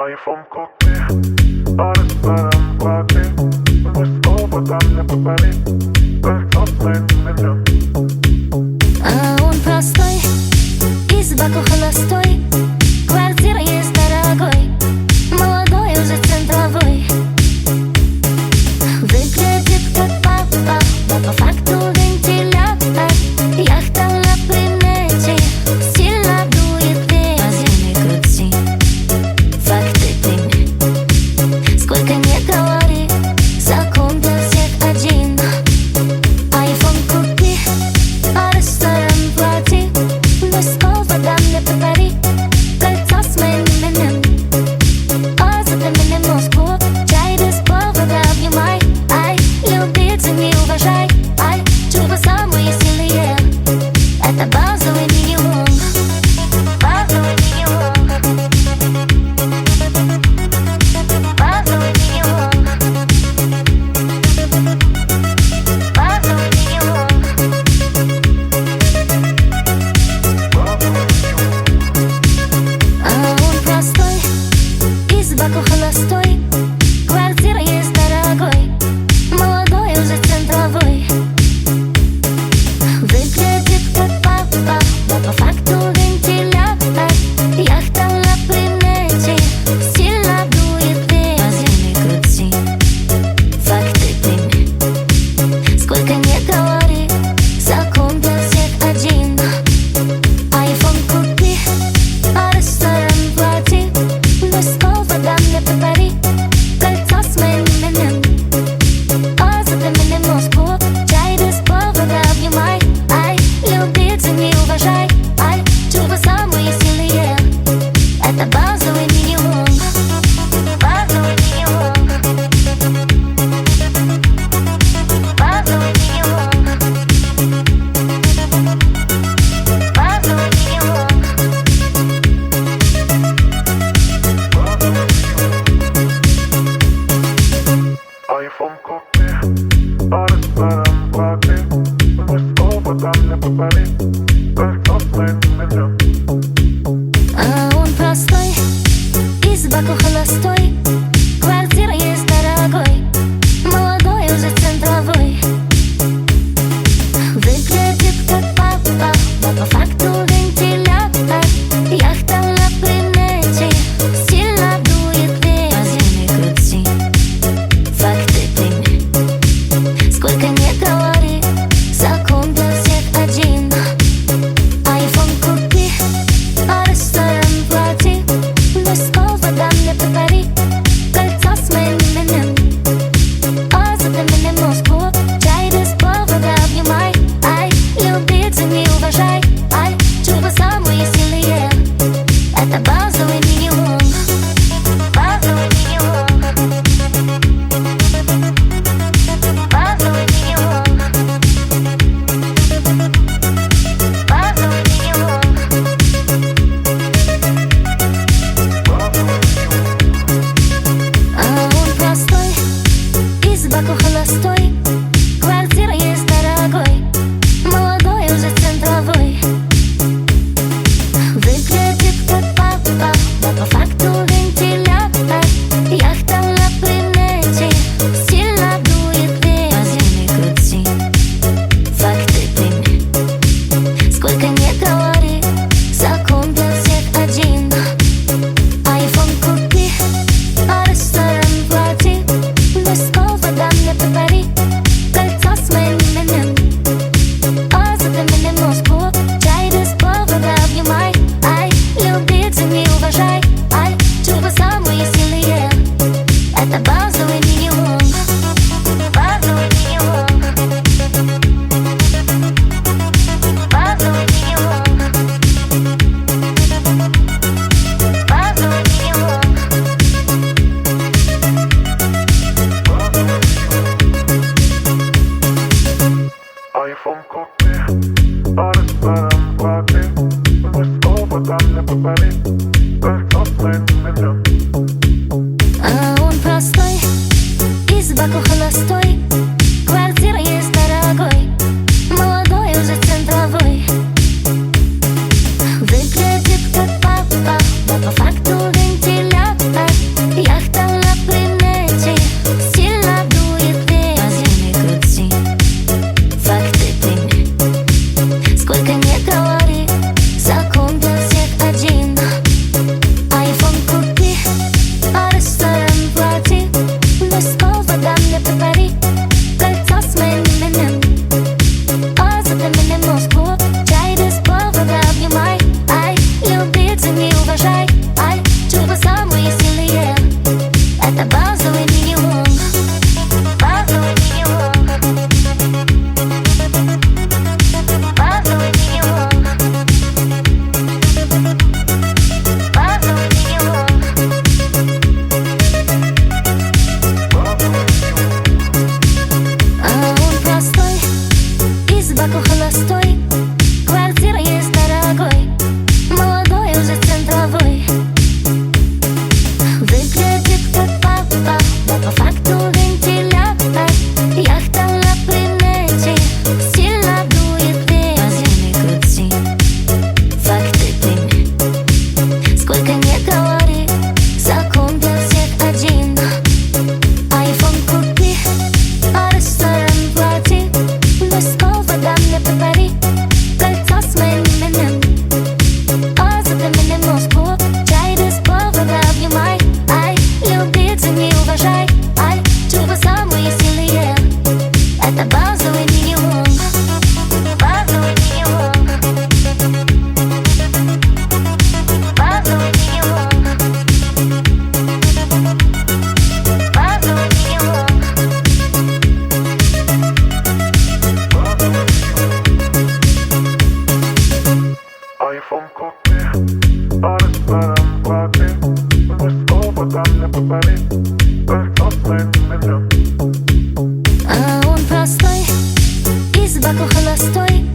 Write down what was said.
iPhone купи, а ресторан плати. Мы с опытом не попали, кольцо с моим именем. А он простой, из Баку холостой. Квартира есть дорогой, молодой уже центровой. Выглядит как папа, но по факту вентилятор. Яхта на примете, сильно дует ветер. Не крути, факты прими. Сколько не говори, закон для всех один. Айфон купи, а ресторан плати. Но снова дам мне повтори, кольцо с моим именем. А за меня Москву, чай без повода обнимай. Ай, любить не уважай. Ай, чувства самые сильные. Это базовый минимум. Базовый минимум. Базовый минимум. Базовый минимум. А он простой, из Баку холостой. Квартира есть дорогой, молодой уже центровой. Выглядит как папа, но по факту вентилятор. Яхта на примете, сильно дует ветер. Не крути, факты прими. Сколько не говори, закон для всех один. Айфон купи, а ресторан плати. Но снова дам мне повтори, кольцо с моим именем. А за меня Москву, чай без повода обнимай. Ай, любить не уважай. Ай, чувства самые сильные. Это базовый минимум. Базовый минимум. Базовый минимум. Базовый минимум. iPhone купи, а ресторан плати. Мы с опытом не попали, кольцо с моим именем. А он простой, из Баку холостой. Квартира есть дорогой, молодой уже центровой. Выглядит как папа, но по факту вентилятор. Яхта на примете, сильно дует ветер. Не крути, факты прими. Сколько не говори, закон для всех один. Айфон купи, а ресторан плати. Но снова дам мне повтори, там не повторит. Кольцо своим меня. А он простой, из баку холостой.